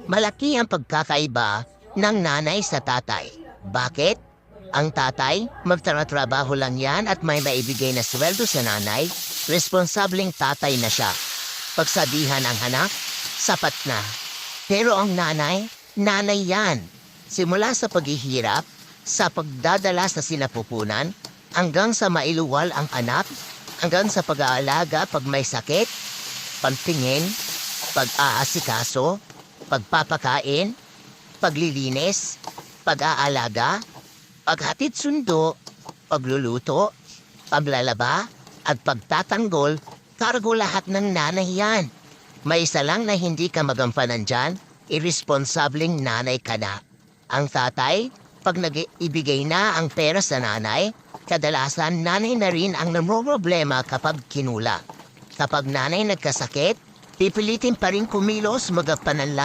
Malaki ang pagkakaiba ng nanay sa tatay. Bakit? Ang tatay, magtratrabaho lang yan at may maibigay na sweldo sa nanay, responsableng tatay na siya. Pagsabihan ang anak, sapat na. Pero ang nanay, nanay yan. Simula sa paghihirap, sa pagdadala sa sinapupunan, hanggang sa mailuwal ang anak, hanggang sa pag-aalaga pag may sakit, pagtingin, pag-aasikaso, pagpapakain, paglilinis, pag-aalaga, paghatid sundo, pagluluto, paglalaba, at pagtatanggol, kargo lahat ng nanay yan. May isa lang na hindi ka magampanan dyan, irresponsableng nanay ka na. Ang tatay, pag nag-ibigay na ang pera sa nanay, kadalasan nanay na rin ang namroblema kapag kinula. Kapag nanay nagkasakit, pipilitin pa rin kumilos magapananlang